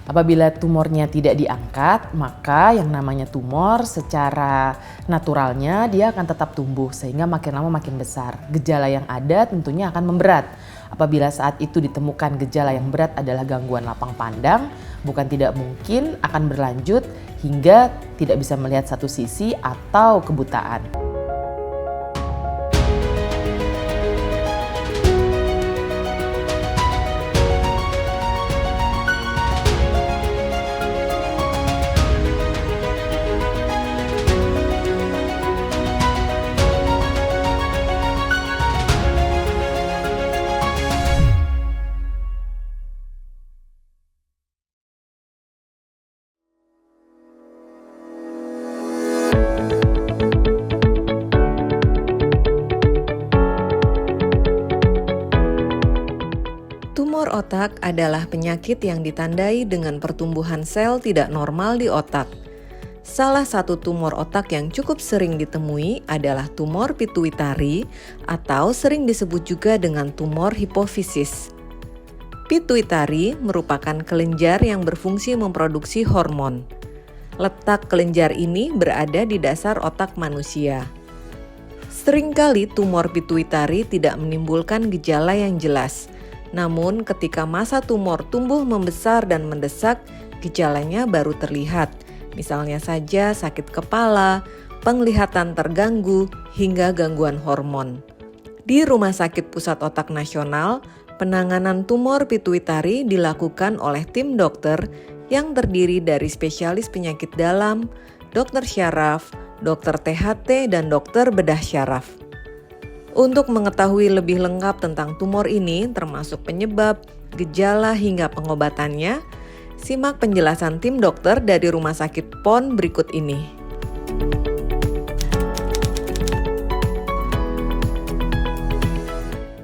Apabila tumornya tidak diangkat, maka yang namanya tumor secara naturalnya dia akan tetap tumbuh sehingga makin lama makin besar. Gejala yang ada tentunya akan memberat. Apabila saat itu ditemukan gejala yang berat adalah gangguan lapang pandang, bukan tidak mungkin akan berlanjut hingga tidak bisa melihat satu sisi atau kebutaan. Tumor otak adalah penyakit yang ditandai dengan pertumbuhan sel tidak normal di otak. Salah satu tumor otak yang cukup sering ditemui adalah tumor pituitari atau sering disebut juga dengan tumor hipofisis. Pituitari merupakan kelenjar yang berfungsi memproduksi hormon. Letak kelenjar ini berada di dasar otak manusia. Seringkali tumor pituitari tidak menimbulkan gejala yang jelas. Namun ketika masa tumor tumbuh membesar dan mendesak, gejalanya baru terlihat. Misalnya saja sakit kepala, penglihatan terganggu, hingga gangguan hormon. Di Rumah Sakit Pusat Otak Nasional, penanganan tumor pituitari dilakukan oleh tim dokter yang terdiri dari spesialis penyakit dalam, dokter syaraf, dokter THT, dan dokter bedah syaraf. Untuk mengetahui lebih lengkap tentang tumor ini, termasuk penyebab, gejala, hingga pengobatannya, simak penjelasan tim dokter dari Rumah Sakit PON berikut ini.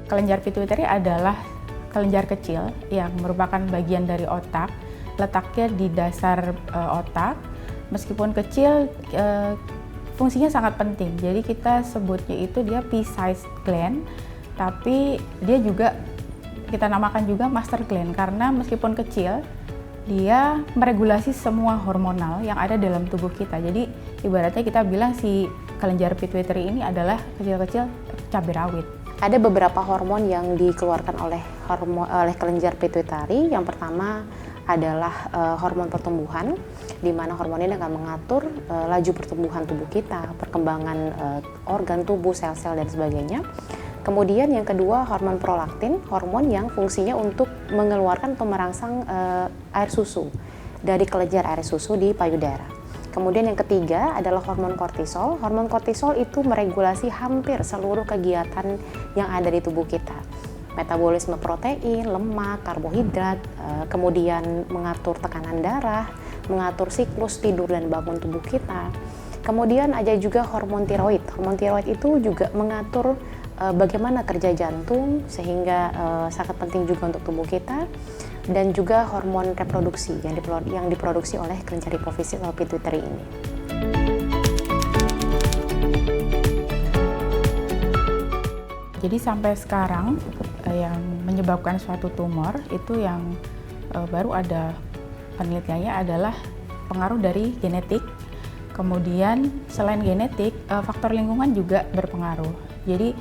Kelenjar pituitari adalah kelenjar kecil yang merupakan bagian dari otak, letaknya di dasar otak. Meskipun kecil, fungsinya sangat penting, jadi kita sebutnya itu dia pea-sized gland, tapi dia juga kita namakan juga master gland karena meskipun kecil, dia meregulasi semua hormonal yang ada dalam tubuh kita. Jadi ibaratnya kita bilang si kelenjar pituitary ini adalah kecil-kecil cabai rawit. Ada beberapa hormon yang dikeluarkan oleh kelenjar pituitari. Yang pertama adalah hormon pertumbuhan, di mana hormon ini akan mengatur laju pertumbuhan tubuh kita, perkembangan organ tubuh, sel-sel, dan sebagainya. Kemudian yang kedua, hormon prolaktin, hormon yang fungsinya untuk mengeluarkan atau merangsang air susu dari kelenjar air susu di payudara. Kemudian yang ketiga adalah hormon kortisol. Hormon kortisol itu meregulasi hampir seluruh kegiatan yang ada di tubuh kita. Metabolisme protein, lemak, karbohidrat, kemudian mengatur tekanan darah, mengatur siklus tidur dan bangun tubuh kita. Kemudian ada juga hormon tiroid. Hormon tiroid itu juga mengatur bagaimana kerja jantung, sehingga sangat penting juga untuk tubuh kita. Dan juga hormon reproduksi yang diproduksi oleh kelenjar hipofisis atau pituitary ini. Jadi sampai sekarang yang menyebabkan suatu tumor itu yang baru ada penelitiannya adalah pengaruh dari genetik. Kemudian selain genetik, faktor lingkungan juga berpengaruh. Jadi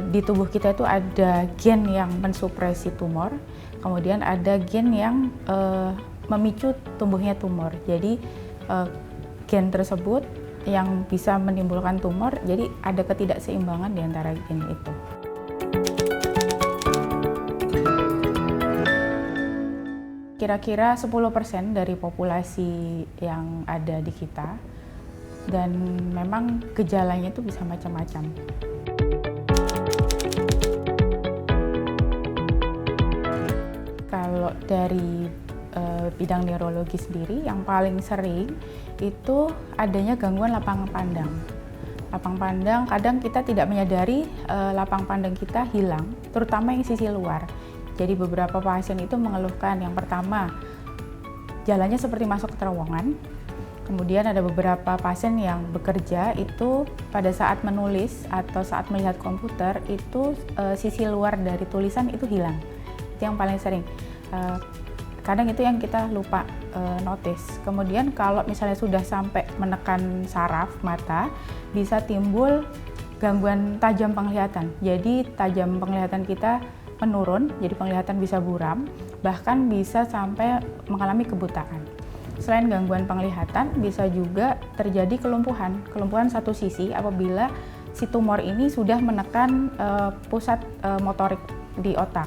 di tubuh kita itu ada gen yang mensupresi tumor, kemudian ada gen yang memicu tumbuhnya tumor. Jadi gen tersebut yang bisa menimbulkan tumor, jadi ada ketidakseimbangan di antara gen itu. Kira-kira 10% dari populasi yang ada di kita, dan memang gejalanya itu bisa macam-macam. Kalau dari bidang neurologi sendiri, yang paling sering itu adanya gangguan lapang pandang. Lapang pandang, kadang kita tidak menyadari lapang pandang kita hilang, terutama yang sisi luar. Jadi beberapa pasien itu mengeluhkan, yang pertama, jalannya seperti masuk ke terowongan. Kemudian ada beberapa pasien yang bekerja itu pada saat menulis atau saat melihat komputer itu sisi luar dari tulisan itu hilang. Itu yang paling sering. kadang itu yang kita lupa notice. Kemudian kalau misalnya sudah sampai menekan saraf mata, bisa timbul gangguan tajam penglihatan. Jadi tajam penglihatan kita menurun, jadi penglihatan bisa buram, bahkan bisa sampai mengalami kebutaan. Selain gangguan penglihatan, bisa juga terjadi kelumpuhan satu sisi apabila si tumor ini sudah menekan pusat motorik di otak.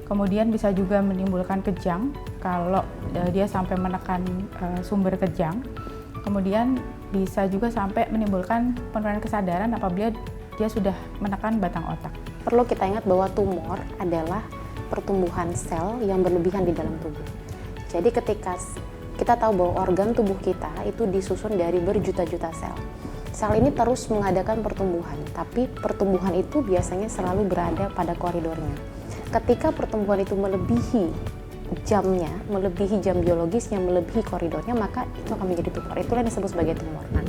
Kemudian bisa juga menimbulkan kejang kalau dia sampai menekan sumber kejang. Kemudian bisa juga sampai menimbulkan penurunan kesadaran apabila dia sudah menekan batang otak. Perlu kita ingat bahwa tumor adalah pertumbuhan sel yang berlebihan di dalam tubuh. Jadi ketika kita tahu bahwa organ tubuh kita itu disusun dari berjuta-juta sel. Sel ini terus mengadakan pertumbuhan, tapi pertumbuhan itu biasanya selalu berada pada koridornya. Ketika pertumbuhan itu melebihi jamnya, melebihi jam biologisnya, melebihi koridornya, maka itu akan menjadi tumor. Itulah yang disebut sebagai tumor. Nah,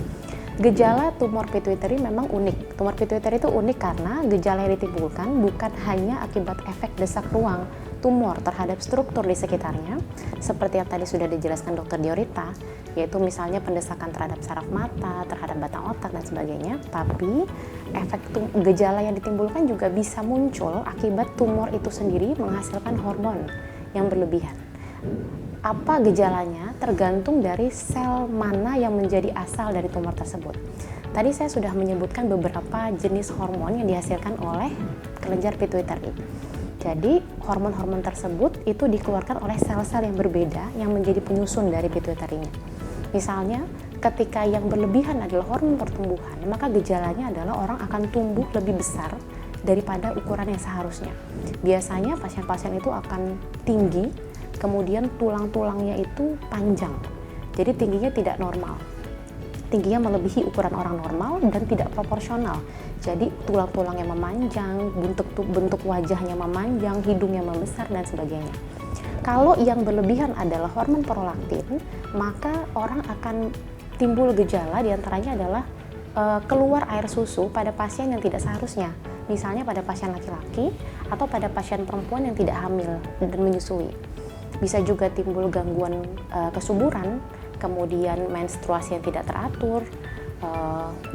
gejala tumor pituitari memang unik. Tumor pituitari itu unik karena gejala yang ditimbulkan bukan hanya akibat efek desak ruang tumor terhadap struktur di sekitarnya, seperti yang tadi sudah dijelaskan Dr. Diorita, yaitu misalnya pendesakan terhadap saraf mata, terhadap batang otak, dan sebagainya. Tapi efek gejala yang ditimbulkan juga bisa muncul akibat tumor itu sendiri menghasilkan hormon yang berlebihan. Apa gejalanya tergantung dari sel mana yang menjadi asal dari tumor tersebut. Tadi saya sudah menyebutkan beberapa jenis hormon yang dihasilkan oleh kelenjar pituitari. Jadi hormon-hormon tersebut itu dikeluarkan oleh sel-sel yang berbeda yang menjadi penyusun dari pituitarinya. Misalnya ketika yang berlebihan adalah hormon pertumbuhan, maka gejalanya adalah orang akan tumbuh lebih besar daripada ukuran yang seharusnya. Biasanya pasien-pasien itu akan tinggi, kemudian tulang-tulangnya itu panjang, jadi tingginya tidak normal. Tingginya melebihi ukuran orang normal dan tidak proporsional. Jadi tulang-tulangnya memanjang, bentuk wajahnya memanjang, hidungnya membesar, dan sebagainya. Kalau yang berlebihan adalah hormon prolaktin, maka orang akan timbul gejala, diantaranya adalah keluar air susu pada pasien yang tidak seharusnya. Misalnya pada pasien laki-laki atau pada pasien perempuan yang tidak hamil dan menyusui. Bisa juga timbul gangguan kesuburan, kemudian menstruasi yang tidak teratur,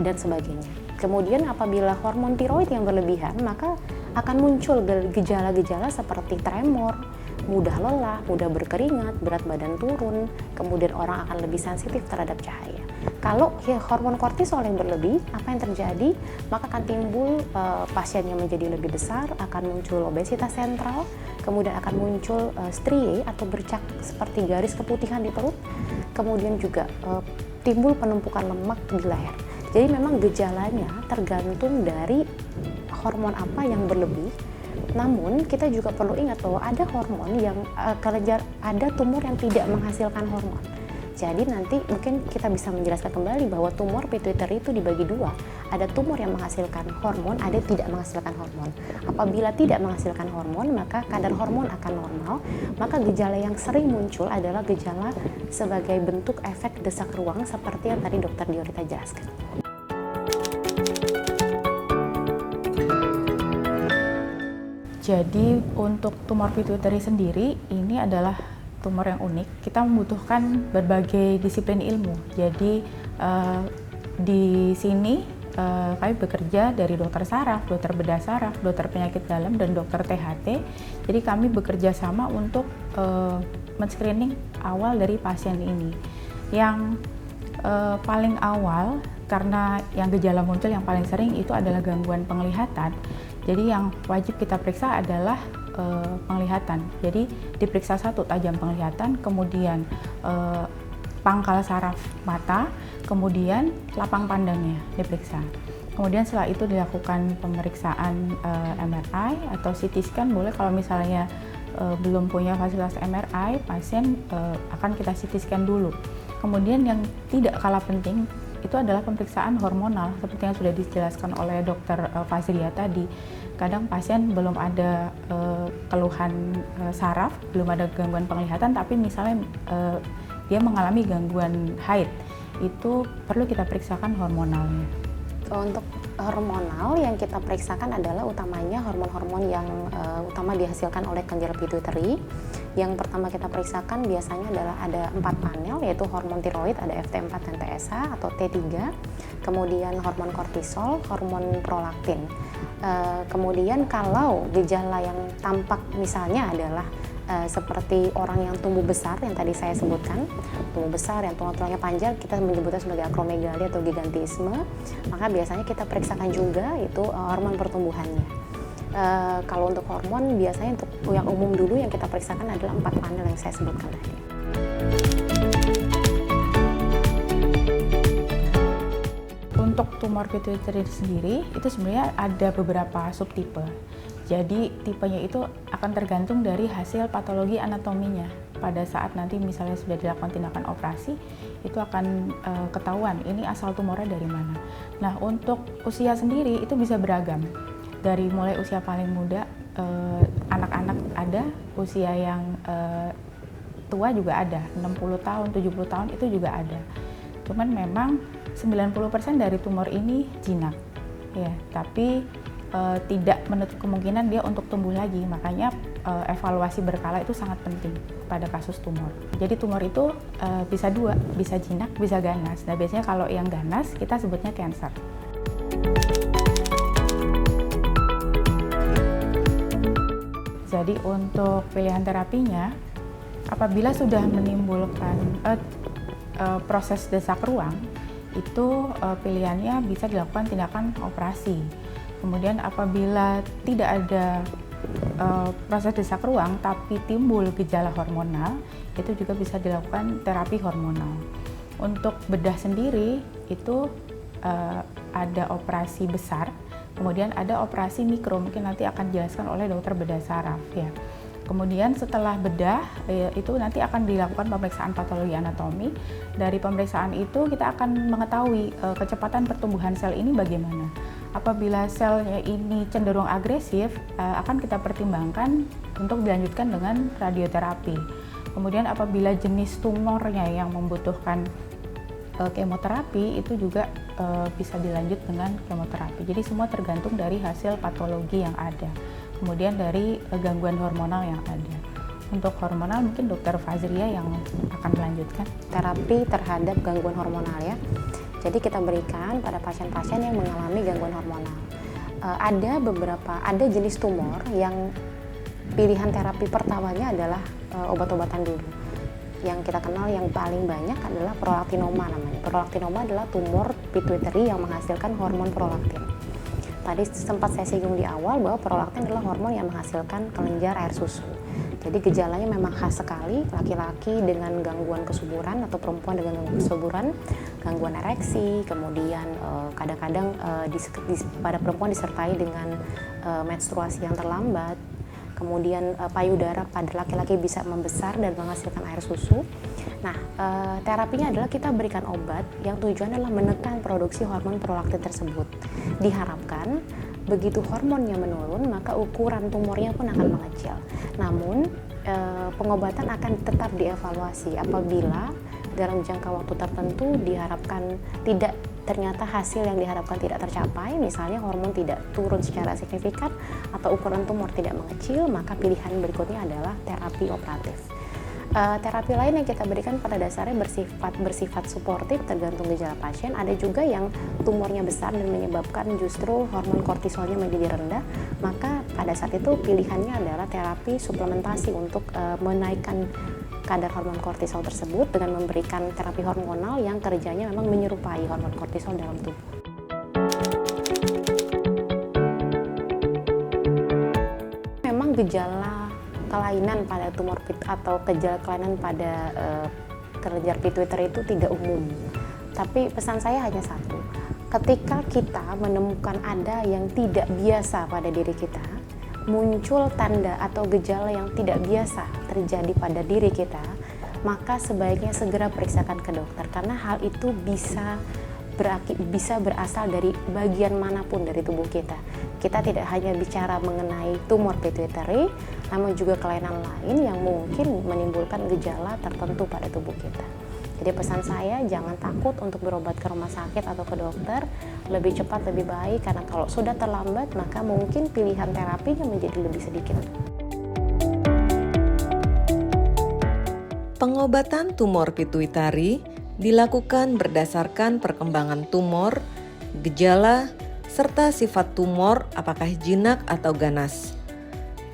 dan sebagainya. Kemudian apabila hormon tiroid yang berlebihan, maka akan muncul gejala-gejala seperti tremor, mudah lelah, mudah berkeringat, berat badan turun, kemudian orang akan lebih sensitif terhadap cahaya. Kalau hormon kortisol yang berlebih, apa yang terjadi? Maka akan timbul pasien yang menjadi lebih besar, akan muncul obesitas sentral, kemudian akan muncul strie atau bercak seperti garis keputihan di perut, kemudian juga timbul penumpukan lemak di leher. Jadi memang gejalanya tergantung dari hormon apa yang berlebih. Namun kita juga perlu ingat bahwa ada hormon yang ada tumor yang tidak menghasilkan hormon. Jadi nanti mungkin kita bisa menjelaskan kembali bahwa tumor pituitari itu dibagi dua. Ada tumor yang menghasilkan hormon, ada yang tidak menghasilkan hormon. Apabila tidak menghasilkan hormon, maka kadar hormon akan normal. Maka gejala yang sering muncul adalah gejala sebagai bentuk efek desak ruang seperti yang tadi Dr. Diorita jelaskan. Jadi untuk tumor pituitari sendiri ini adalah tumor yang unik. Kita membutuhkan berbagai disiplin ilmu. Jadi di sini kami bekerja dari dokter saraf, dokter bedah saraf, dokter penyakit dalam, dan dokter THT. Jadi kami bekerja sama untuk men-screening awal dari pasien ini. Yang paling awal, karena yang gejala muncul yang paling sering itu adalah gangguan penglihatan. Jadi yang wajib kita periksa adalah penglihatan. Jadi diperiksa satu tajam penglihatan, kemudian pangkal saraf mata, kemudian lapang pandangnya diperiksa. Kemudian setelah itu dilakukan pemeriksaan MRI atau CT scan boleh. Kalau misalnya belum punya fasilitas MRI, pasien akan kita CT scan dulu. Kemudian yang tidak kalah penting itu adalah pemeriksaan hormonal seperti yang sudah dijelaskan oleh Dr. Fazria tadi. Kadang pasien belum ada keluhan saraf, belum ada gangguan penglihatan, tapi misalnya dia mengalami gangguan haid, itu perlu kita periksakan hormonalnya. Untuk hormonal yang kita periksakan adalah utamanya hormon-hormon yang utama dihasilkan oleh kelenjar pituitari, Yang pertama kita periksakan biasanya adalah ada 4 panel, yaitu hormon tiroid, ada FT4 dan TSH atau T3, kemudian hormon kortisol, hormon prolaktin. Kemudian kalau gejala yang tampak misalnya adalah seperti orang yang tumbuh besar yang tadi saya sebutkan, tumbuh besar yang tulang-tulangnya panjang, kita menyebutnya sebagai akromegali atau gigantisme, maka biasanya kita periksakan juga itu hormon pertumbuhannya. Kalau untuk hormon biasanya untuk yang umum dulu yang kita periksakan adalah 4 panel yang saya sebutkan tadi. Untuk tumor pituitari sendiri itu sebenarnya ada beberapa subtipe. Jadi tipenya itu akan tergantung dari hasil patologi anatominya. Pada saat nanti misalnya sudah dilakukan tindakan operasi, itu akan ketahuan ini asal tumornya dari mana. Nah, untuk usia sendiri itu bisa beragam. Dari mulai usia paling muda, anak-anak ada, usia yang tua juga ada, 60 tahun, 70 tahun itu juga ada. Cuman memang 90% dari tumor ini jinak. Ya, tapi tidak menutup kemungkinan dia untuk tumbuh lagi, makanya evaluasi berkala itu sangat penting pada kasus tumor. Jadi tumor itu bisa dua, bisa jinak, bisa ganas. Nah biasanya kalau yang ganas kita sebutnya cancer. Jadi untuk pilihan terapinya, apabila sudah menimbulkan proses desak ruang, itu pilihannya bisa dilakukan tindakan operasi. Kemudian apabila tidak ada proses desak ruang tapi timbul gejala hormonal, itu juga bisa dilakukan terapi hormonal. Untuk bedah sendiri itu ada operasi besar, kemudian ada operasi mikro, mungkin nanti akan dijelaskan oleh dokter bedah saraf ya. Kemudian setelah bedah itu nanti akan dilakukan pemeriksaan patologi anatomi. Dari pemeriksaan itu kita akan mengetahui kecepatan pertumbuhan sel ini bagaimana. Apabila selnya ini cenderung agresif, akan kita pertimbangkan untuk dilanjutkan dengan radioterapi. Kemudian apabila jenis tumornya yang membutuhkan kemoterapi, itu juga bisa dilanjut dengan kemoterapi. Jadi semua tergantung dari hasil patologi yang ada. Kemudian dari gangguan hormonal yang ada. Untuk hormonal mungkin Dr. Fazria yang akan melanjutkan. Terapi terhadap gangguan hormonal ya. Jadi kita berikan pada pasien-pasien yang mengalami gangguan hormonal. Ada jenis tumor yang pilihan terapi pertamanya adalah obat-obatan dulu. Yang kita kenal yang paling banyak adalah prolaktinoma namanya. Prolaktinoma adalah tumor pituitari yang menghasilkan hormon prolaktin. Tadi sempat saya singgung di awal bahwa prolaktin adalah hormon yang menghasilkan kelenjar air susu. Jadi gejalanya memang khas sekali, laki-laki dengan gangguan kesuburan atau perempuan dengan gangguan kesuburan, gangguan ereksi, kemudian kadang-kadang pada perempuan disertai dengan menstruasi yang terlambat, kemudian payudara pada laki-laki bisa membesar dan menghasilkan air susu. Nah, terapinya adalah kita berikan obat yang tujuannya adalah menekan produksi hormon prolaktin tersebut. Diharapkan begitu hormonnya menurun, maka ukuran tumornya pun akan mengecil. Namun, pengobatan akan tetap dievaluasi apabila dalam jangka waktu tertentu diharapkan ternyata hasil yang diharapkan tidak tercapai, misalnya hormon tidak turun secara signifikan atau ukuran tumor tidak mengecil, maka pilihan berikutnya adalah terapi operatif. Terapi lain yang kita berikan pada dasarnya bersifat suportif tergantung gejala pasien. Ada juga yang tumornya besar dan menyebabkan justru hormon kortisolnya menjadi rendah, maka pada saat itu pilihannya adalah terapi suplementasi untuk menaikkan kadar hormon kortisol tersebut dengan memberikan terapi hormonal yang kerjanya memang menyerupai hormon kortisol dalam tubuh. Memang gejala kelainan pada tumor atau gejala kelainan pada kelenjar pituitari itu tidak umum. Tapi pesan saya hanya satu. Ketika kita menemukan ada yang tidak biasa pada diri kita, muncul tanda atau gejala yang tidak biasa terjadi pada diri kita, maka sebaiknya segera periksakan ke dokter karena hal itu bisa berasal dari bagian manapun dari tubuh kita. Kita tidak hanya bicara mengenai tumor pituitari, namun juga kelainan lain yang mungkin menimbulkan gejala tertentu pada tubuh kita. Jadi pesan saya, jangan takut untuk berobat ke rumah sakit atau ke dokter, lebih cepat lebih baik, karena kalau sudah terlambat maka mungkin pilihan terapinya menjadi lebih sedikit. Pengobatan tumor pituitari dilakukan berdasarkan perkembangan tumor, gejala, serta sifat tumor apakah jinak atau ganas.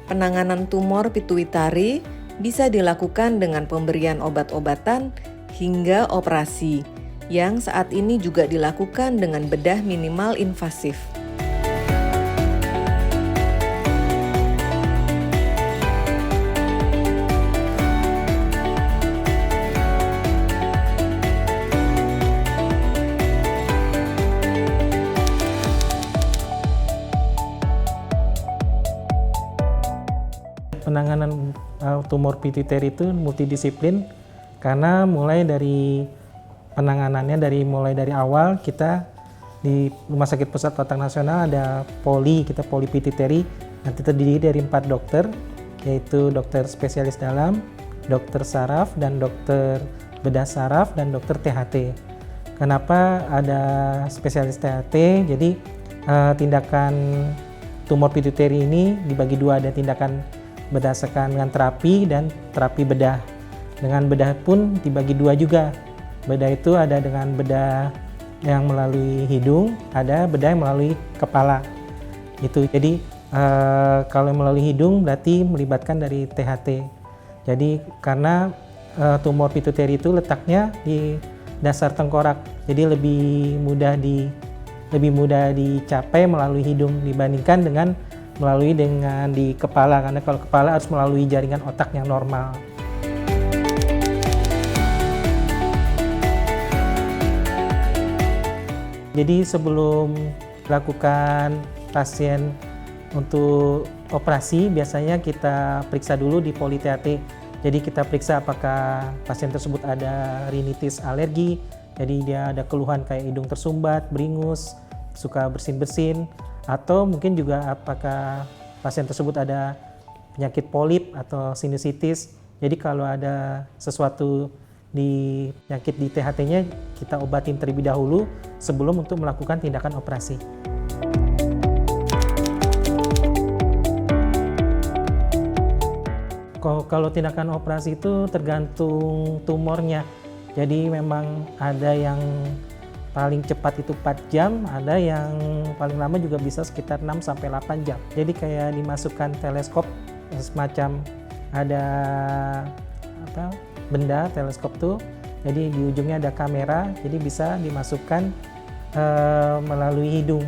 Penanganan tumor pituitari bisa dilakukan dengan pemberian obat-obatan hingga operasi, yang saat ini juga dilakukan dengan bedah minimal invasif. Penanganan tumor pituitari itu multidisiplin karena mulai dari penanganannya mulai dari awal kita di Rumah Sakit Pusat Otak Nasional ada poli pituitari, nanti terdiri dari 4 dokter, yaitu dokter spesialis dalam, dokter saraf, dan dokter bedah saraf, dan dokter THT. Kenapa ada spesialis THT? Jadi tindakan tumor pituitari ini dibagi dua, ada tindakan berdasarkan dengan terapi dan terapi bedah. Dengan bedah pun dibagi dua juga. Bedah itu ada dengan bedah yang melalui hidung, ada bedah yang melalui kepala. Itu jadi kalau melalui hidung berarti melibatkan dari THT. Jadi karena tumor pituitari itu letaknya di dasar tengkorak, jadi lebih mudah dicapai melalui hidung dibandingkan dengan melalui dengan di kepala, karena kalau kepala harus melalui jaringan otak yang normal. Jadi sebelum lakukan pasien untuk operasi, biasanya kita periksa dulu di poli THT. Jadi kita periksa apakah pasien tersebut ada rinitis alergi, jadi dia ada keluhan kayak hidung tersumbat, beringus, suka bersin-bersin, atau mungkin juga apakah pasien tersebut ada penyakit polip atau sinusitis. Jadi kalau ada sesuatu di penyakit di THT-nya, kita obatin terlebih dahulu sebelum untuk melakukan tindakan operasi. Kalau tindakan operasi itu tergantung tumornya. Jadi memang ada yang paling cepat itu 4 jam, ada yang paling lama juga bisa sekitar 6-8 jam. Jadi kayak dimasukkan teleskop, semacam ada benda teleskop tuh, jadi di ujungnya ada kamera, jadi bisa dimasukkan melalui hidung.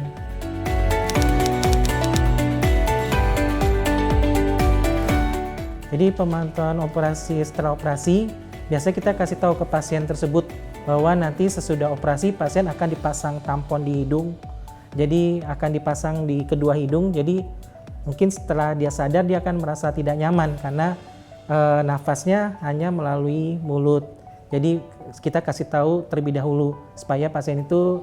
Jadi pemantauan operasi setelah operasi, biasanya kita kasih tahu ke pasien tersebut bahwa nanti sesudah operasi pasien akan dipasang tampon di hidung, jadi akan dipasang di kedua hidung. Jadi mungkin setelah dia sadar dia akan merasa tidak nyaman karena nafasnya hanya melalui mulut. Jadi kita kasih tahu terlebih dahulu supaya pasien itu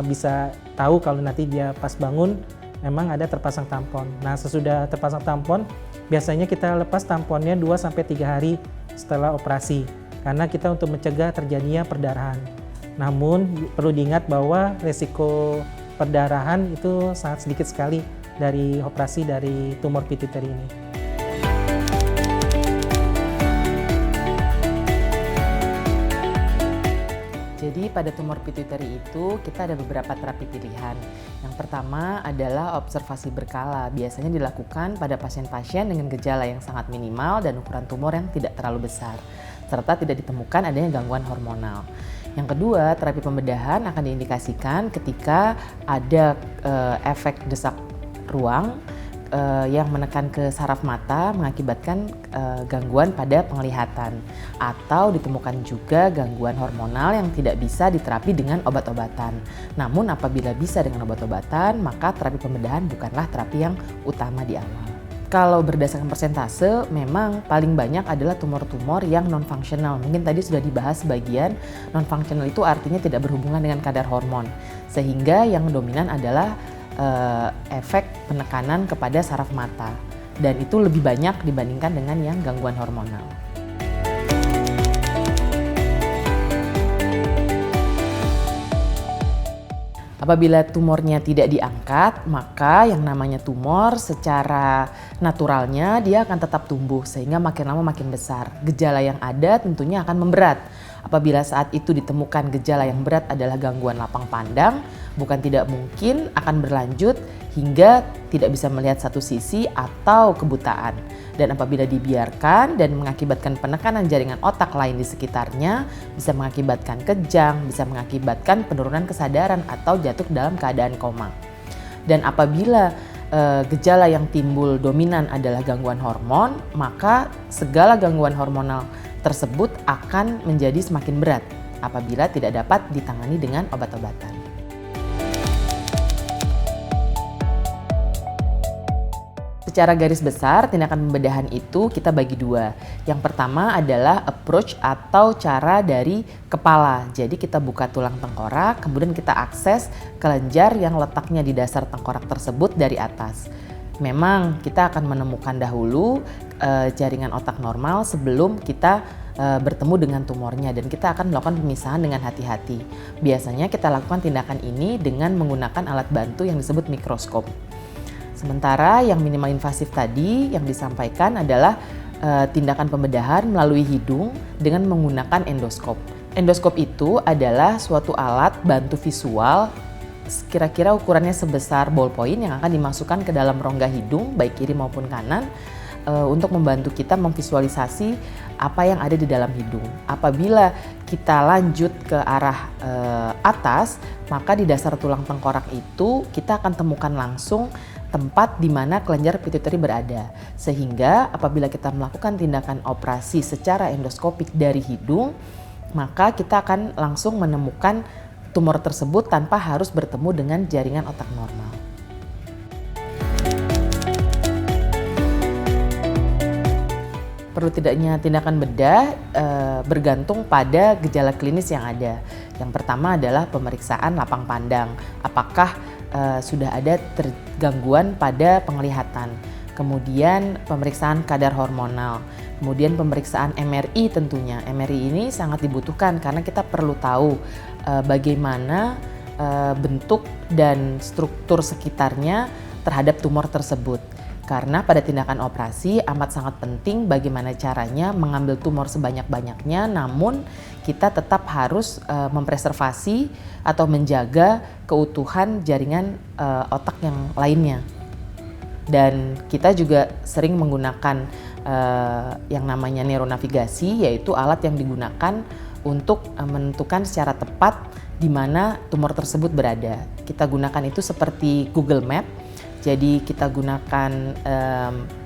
bisa tahu kalau nanti dia pas bangun memang ada terpasang tampon. Nah sesudah terpasang tampon biasanya kita lepas tamponnya 2-3 hari setelah operasi, karena kita untuk mencegah terjadinya perdarahan. Namun perlu diingat bahwa risiko perdarahan itu sangat sedikit sekali dari operasi dari tumor pituitari ini. Jadi pada tumor pituitari itu kita ada beberapa terapi pilihan. Yang pertama adalah observasi berkala. Biasanya dilakukan pada pasien-pasien dengan gejala yang sangat minimal dan ukuran tumor yang tidak terlalu besar, serta tidak ditemukan adanya gangguan hormonal. Yang kedua, terapi pembedahan akan diindikasikan ketika ada efek desak ruang yang menekan ke saraf mata mengakibatkan gangguan pada penglihatan, atau ditemukan juga gangguan hormonal yang tidak bisa diterapi dengan obat-obatan. Namun apabila bisa dengan obat-obatan, maka terapi pembedahan bukanlah terapi yang utama di awal. Kalau berdasarkan persentase, memang paling banyak adalah tumor-tumor yang non-fungsional. Mungkin tadi sudah dibahas sebagian, non-fungsional itu artinya tidak berhubungan dengan kadar hormon. Sehingga yang dominan adalah efek penekanan kepada saraf mata. Dan itu lebih banyak dibandingkan dengan yang gangguan hormonal. Apabila tumornya tidak diangkat, maka yang namanya tumor secara naturalnya dia akan tetap tumbuh sehingga makin lama makin besar. Gejala yang ada tentunya akan memberat. Apabila saat itu ditemukan gejala yang berat adalah gangguan lapang pandang, bukan tidak mungkin akan berlanjut hingga tidak bisa melihat satu sisi atau kebutaan. Dan apabila dibiarkan dan mengakibatkan penekanan jaringan otak lain di sekitarnya, bisa mengakibatkan kejang, bisa mengakibatkan penurunan kesadaran atau jatuh dalam keadaan koma. Dan apabila gejala yang timbul dominan adalah gangguan hormon, maka segala gangguan hormonal tersebut akan menjadi semakin berat apabila tidak dapat ditangani dengan obat-obatan. Secara garis besar, tindakan pembedahan itu kita bagi dua. Yang pertama adalah approach atau cara dari kepala. Jadi kita buka tulang tengkorak, kemudian kita akses kelenjar yang letaknya di dasar tengkorak tersebut dari atas. Memang kita akan menemukan dahulu jaringan otak normal sebelum kita bertemu dengan tumornya, dan kita akan melakukan pemisahan dengan hati-hati. Biasanya kita lakukan tindakan ini dengan menggunakan alat bantu yang disebut mikroskop. Sementara yang minimal invasif tadi yang disampaikan adalah tindakan pembedahan melalui hidung dengan menggunakan endoskop. Endoskop itu adalah suatu alat bantu visual kira-kira ukurannya sebesar ballpoint yang akan dimasukkan ke dalam rongga hidung baik kiri maupun kanan untuk membantu kita memvisualisasi apa yang ada di dalam hidung. Apabila kita lanjut ke arah atas, maka di dasar tulang tengkorak itu kita akan temukan langsung tempat di mana kelenjar pituitari berada. Sehingga apabila kita melakukan tindakan operasi secara endoskopik dari hidung, maka kita akan langsung menemukan tumor tersebut tanpa harus bertemu dengan jaringan otak normal. Perlu tidaknya tindakan bedah bergantung pada gejala klinis yang ada. Yang pertama adalah pemeriksaan lapang pandang. Apakah sudah ada gangguan pada penglihatan. Kemudian pemeriksaan kadar hormonal. Kemudian pemeriksaan MRI tentunya. MRI ini sangat dibutuhkan karena kita perlu tahu bagaimana bentuk dan struktur sekitarnya terhadap tumor tersebut. Karena pada tindakan operasi amat sangat penting bagaimana caranya mengambil tumor sebanyak-banyaknya, namun kita tetap harus mempreservasi atau menjaga keutuhan jaringan otak yang lainnya. Dan kita juga sering menggunakan yang namanya neuronavigasi, yaitu alat yang digunakan untuk menentukan secara tepat di mana tumor tersebut berada. Kita gunakan itu seperti Google Map. Jadi kita gunakan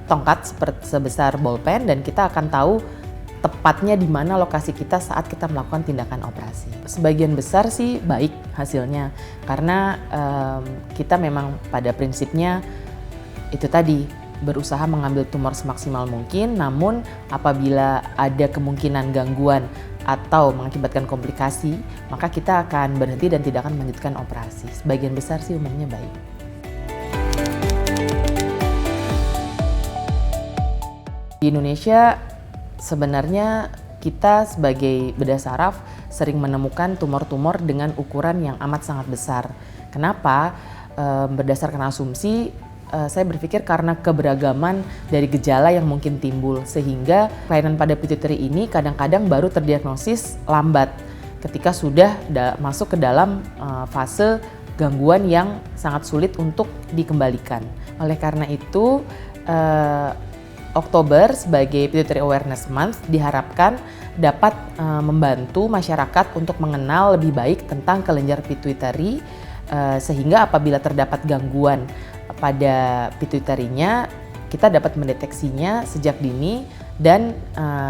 tongkat sebesar bolpen dan kita akan tahu tepatnya di mana lokasi kita saat kita melakukan tindakan operasi. Sebagian besar sih baik hasilnya karena kita memang pada prinsipnya itu tadi berusaha mengambil tumor semaksimal mungkin, namun apabila ada kemungkinan gangguan atau mengakibatkan komplikasi, maka kita akan berhenti dan tidak akan melanjutkan operasi. Sebagian besar sih umumnya baik. Di Indonesia sebenarnya kita sebagai bedah saraf sering menemukan tumor-tumor dengan ukuran yang amat sangat besar. Kenapa? Berdasarkan asumsi saya berpikir karena keberagaman dari gejala yang mungkin timbul sehingga kelainan pada pituitari ini kadang-kadang baru terdiagnosis lambat ketika sudah masuk ke dalam fase gangguan yang sangat sulit untuk dikembalikan. Oleh karena itu Oktober sebagai Pituitary Awareness Month diharapkan dapat membantu masyarakat untuk mengenal lebih baik tentang kelenjar pituitari sehingga apabila terdapat gangguan pada pituitarinya kita dapat mendeteksinya sejak dini dan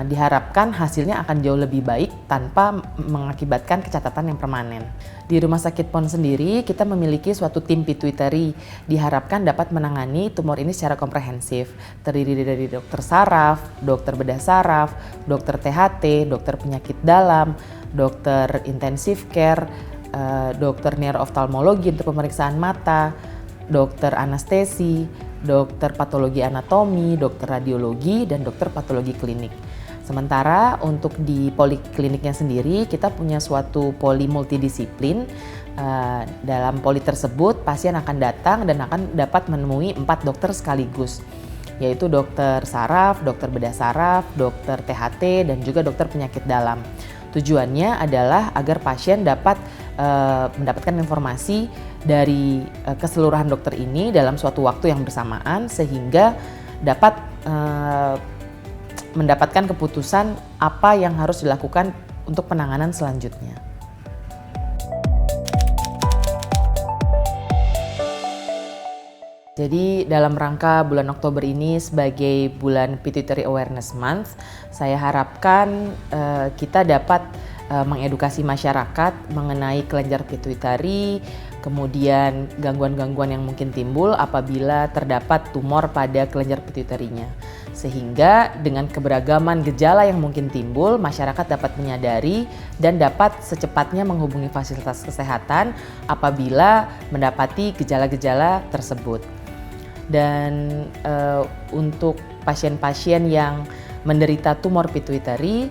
diharapkan hasilnya akan jauh lebih baik tanpa mengakibatkan kecacatan yang permanen. Di Rumah Sakit PON sendiri kita memiliki suatu tim pituitari diharapkan dapat menangani tumor ini secara komprehensif, terdiri dari dokter saraf, dokter bedah saraf, dokter THT, dokter penyakit dalam, dokter intensive care, dokter neurooftalmologi untuk pemeriksaan mata, dokter anestesi, dokter patologi anatomi, dokter radiologi, dan dokter patologi klinik. Sementara untuk di polikliniknya sendiri kita punya suatu poli multidisiplin. Dalam poli tersebut pasien akan datang dan akan dapat menemui 4 dokter sekaligus. yaitu dokter saraf, dokter bedah saraf, dokter THT, dan juga dokter penyakit dalam. Tujuannya adalah agar pasien dapat mendapatkan informasi dari keseluruhan dokter ini dalam suatu waktu yang bersamaan, sehingga dapat mendapatkan keputusan apa yang harus dilakukan untuk penanganan selanjutnya. Jadi dalam rangka bulan Oktober ini sebagai bulan Pituitary Awareness Month, saya harapkan kita dapat mengedukasi masyarakat mengenai kelenjar pituitari, kemudian gangguan-gangguan yang mungkin timbul apabila terdapat tumor pada kelenjar pituitarinya. Sehingga dengan keberagaman gejala yang mungkin timbul, masyarakat dapat menyadari dan dapat secepatnya menghubungi fasilitas kesehatan apabila mendapati gejala-gejala tersebut. Dan untuk pasien-pasien yang menderita tumor pituitari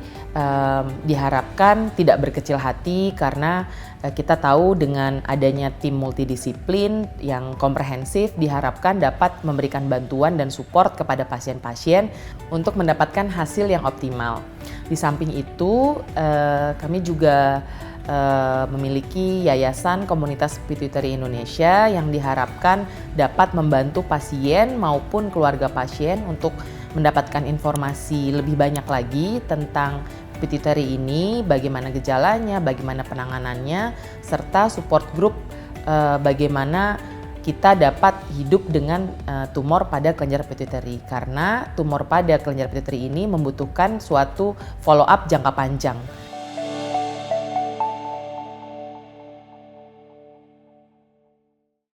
diharapkan tidak berkecil hati, karena kita tahu dengan adanya tim multidisiplin yang komprehensif diharapkan dapat memberikan bantuan dan support kepada pasien-pasien untuk mendapatkan hasil yang optimal. Di samping itu kami juga memiliki Yayasan Komunitas Pituitari Indonesia yang diharapkan dapat membantu pasien maupun keluarga pasien untuk mendapatkan informasi lebih banyak lagi tentang pituitari ini, bagaimana gejalanya, bagaimana penanganannya, serta support group bagaimana kita dapat hidup dengan tumor pada kelenjar pituitari, karena tumor pada kelenjar pituitari ini membutuhkan suatu follow up jangka panjang.